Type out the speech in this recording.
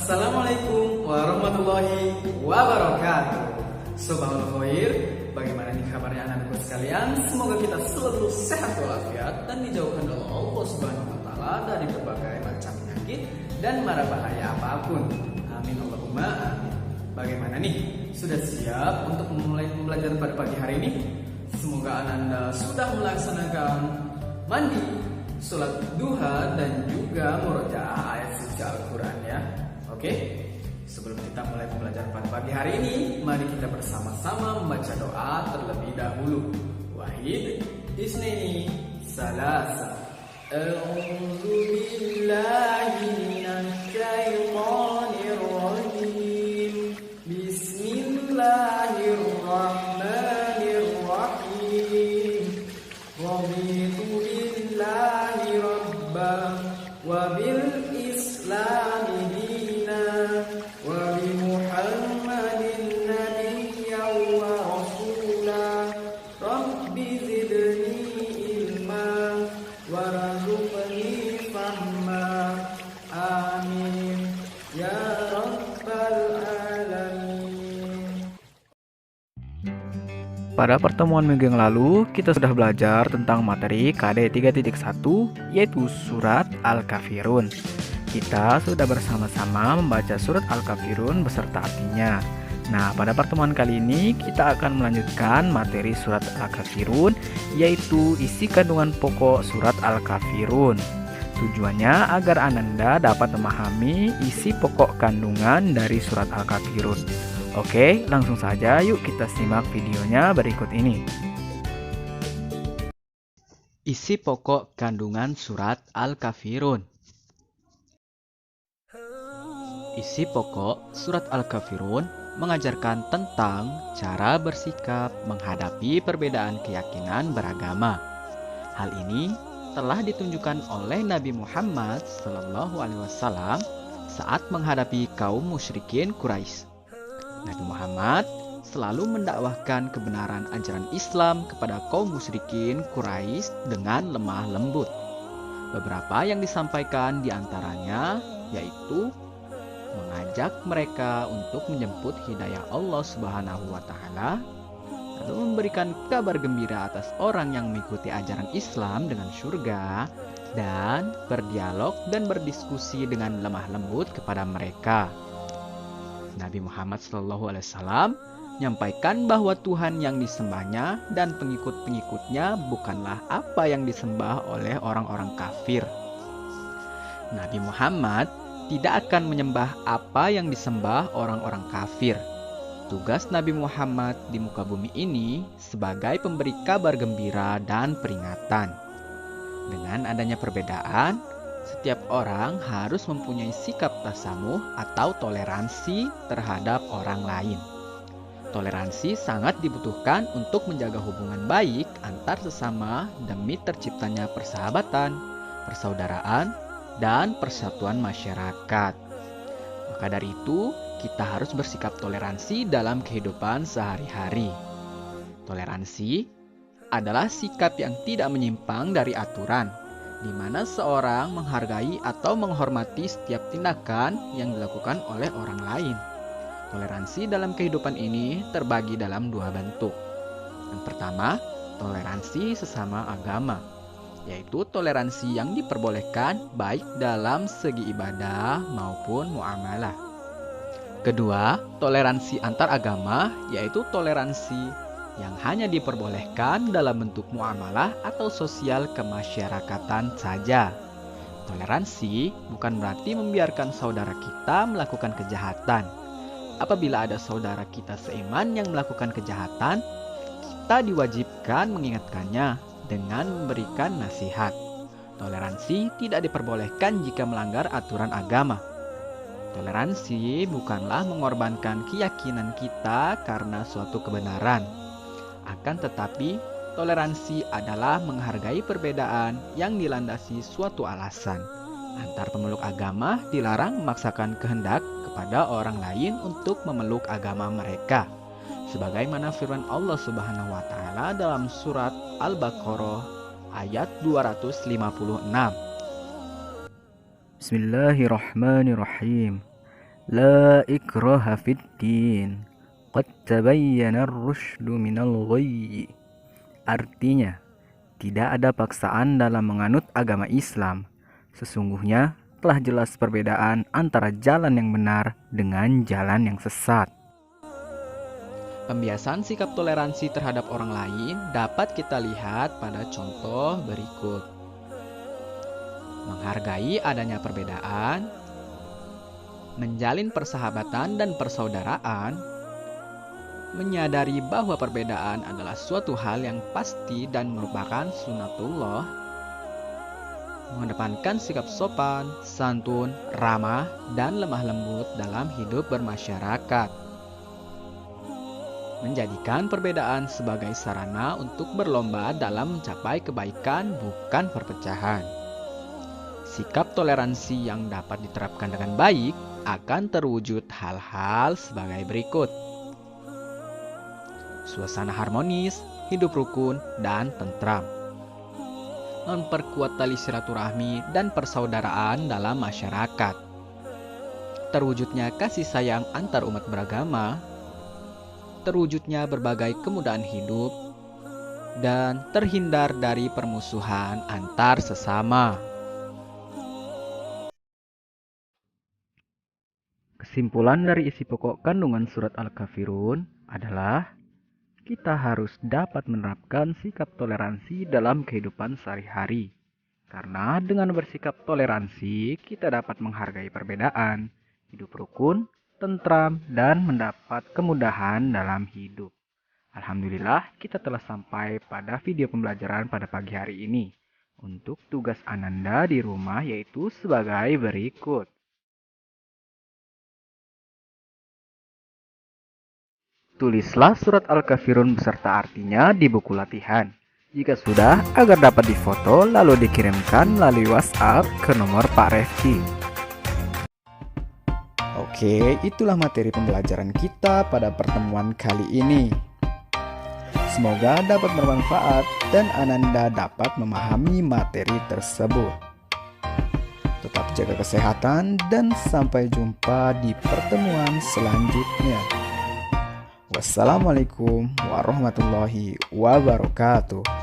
Assalamualaikum warahmatullahi wabarakatuh. Sobat Khair, bagaimana nih kabarnya anak-anakku sekalian? Semoga kita selalu sehat walafiat dan dijauhkan oleh Allah Subhanahu wa taala dari berbagai macam penyakit dan mara bahaya apapun. Amin Allahumma amin. Bagaimana nih? Sudah siap untuk memulai pembelajaran pada pagi hari ini? Semoga Anda sudah melaksanakan mandi, sholat duha dan juga murojaah ayat suci Al-Quran ya. Oke, sebelum kita mulai pembelajaran pada pagi hari ini, mari kita bersama-sama membaca doa terlebih dahulu. Wahid, Isnaini, Salasa. A'udzu billahi minasy syaithanir rajim. Bismillahirrahmanirrahim. Raditu billahi rabban wa bil islami dinan wa bi Muhammadin nabiyyan wa rasula. Rabbi zidni ilma warzuqni fahma. Amin ya rabbal alamin. Pada pertemuan minggu yang lalu, kita sudah belajar tentang materi KD 3.1, yaitu surat Al-Kafirun. Kita sudah bersama-sama membaca surat Al-Kafirun beserta artinya. Nah, pada pertemuan kali ini kita akan melanjutkan materi surat Al-Kafirun, yaitu isi kandungan pokok surat Al-Kafirun. Tujuannya agar Ananda dapat memahami isi pokok kandungan dari surat Al-Kafirun. Oke, langsung saja yuk kita simak videonya berikut ini. Isi pokok kandungan surat Al-Kafirun. Isi pokok surat Al-Kafirun mengajarkan tentang cara bersikap menghadapi perbedaan keyakinan beragama. Hal ini telah ditunjukkan oleh Nabi Muhammad SAW saat menghadapi kaum musyrikin Quraisy. Nabi Muhammad selalu mendakwahkan kebenaran ajaran Islam kepada kaum musyrikin Quraisy dengan lemah lembut. Beberapa yang disampaikan diantaranya yaitu mengajak mereka untuk menjemput hidayah Allah Subhanahu wa taala, lalu memberikan kabar gembira atas orang yang mengikuti ajaran Islam dengan surga, dan berdialog dan berdiskusi dengan lemah lembut kepada mereka. Nabi Muhammad SAW menyampaikan bahwa Tuhan yang disembahnya dan pengikut-pengikutnya bukanlah apa yang disembah oleh orang-orang kafir. Nabi Muhammad tidak akan menyembah apa yang disembah orang-orang kafir. Tugas Nabi Muhammad di muka bumi ini sebagai pemberi kabar gembira dan peringatan. Dengan adanya perbedaan, setiap orang harus mempunyai sikap tasamuh atau toleransi terhadap orang lain. Toleransi sangat dibutuhkan untuk menjaga hubungan baik antar sesama demi terciptanya persahabatan, persaudaraan, dan persatuan masyarakat. Maka dari itu, kita harus bersikap toleransi dalam kehidupan sehari-hari. Toleransi adalah sikap yang tidak menyimpang dari aturan, di mana seorang menghargai atau menghormati setiap tindakan yang dilakukan oleh orang lain. Toleransi dalam kehidupan ini terbagi dalam dua bentuk. Yang pertama, toleransi sesama agama, yaitu toleransi yang diperbolehkan baik dalam segi ibadah maupun muamalah. Kedua, toleransi antar agama, yaitu toleransi yang hanya diperbolehkan dalam bentuk muamalah atau sosial kemasyarakatan saja. Toleransi bukan berarti membiarkan saudara kita melakukan kejahatan. Apabila ada saudara kita seiman yang melakukan kejahatan, kita diwajibkan mengingatkannya dengan memberikan nasihat. Toleransi tidak diperbolehkan jika melanggar aturan agama. Toleransi bukanlah mengorbankan keyakinan kita karena suatu kebenaran. Akan tetapi, toleransi adalah menghargai perbedaan yang dilandasi suatu alasan. Antar pemeluk agama dilarang memaksakan kehendak kepada orang lain untuk memeluk agama mereka. Sebagaimana firman Allah Subhanahu wa taala dalam surat Al-Baqarah ayat 256. Bismillahirrahmanirrahim. لا إكراه في الدين قد تبين الرشد من الغي. Artinya, tidak ada paksaan dalam menganut agama Islam. Sesungguhnya telah jelas perbedaan antara jalan yang benar dengan jalan yang sesat. Pembiasaan sikap toleransi terhadap orang lain dapat kita lihat pada contoh berikut. Menghargai adanya perbedaan, menjalin persahabatan dan persaudaraan, menyadari bahwa perbedaan adalah suatu hal yang pasti dan merupakan sunatullah, mengedepankan sikap sopan, santun, ramah, dan lemah lembut dalam hidup bermasyarakat, menjadikan perbedaan sebagai sarana untuk berlomba dalam mencapai kebaikan bukan perpecahan. Sikap toleransi yang dapat diterapkan dengan baik akan terwujud hal-hal sebagai berikut. Suasana harmonis, hidup rukun, dan tentram. Memperkuat tali silaturahmi dan persaudaraan dalam masyarakat. Terwujudnya kasih sayang antar umat beragama. Terwujudnya berbagai kemudahan hidup. Dan terhindar dari permusuhan antar sesama. Kesimpulan dari isi pokok kandungan surat Al-Kafirun adalah kita harus dapat menerapkan sikap toleransi dalam kehidupan sehari-hari. Karena dengan bersikap toleransi, kita dapat menghargai perbedaan, hidup rukun, tentram, dan mendapat kemudahan dalam hidup. Alhamdulillah, kita telah sampai pada video pembelajaran pada pagi hari ini. Untuk tugas Ananda di rumah yaitu sebagai berikut. Tulislah surat Al-Kafirun beserta artinya di buku latihan. Jika sudah, agar dapat difoto lalu dikirimkan melalui WhatsApp ke nomor Pak Refki. Oke, itulah materi pembelajaran kita pada pertemuan kali ini. Semoga dapat bermanfaat dan Ananda dapat memahami materi tersebut. Tetap jaga kesehatan dan sampai jumpa di pertemuan selanjutnya. Wassalamualaikum warahmatullahi wabarakatuh.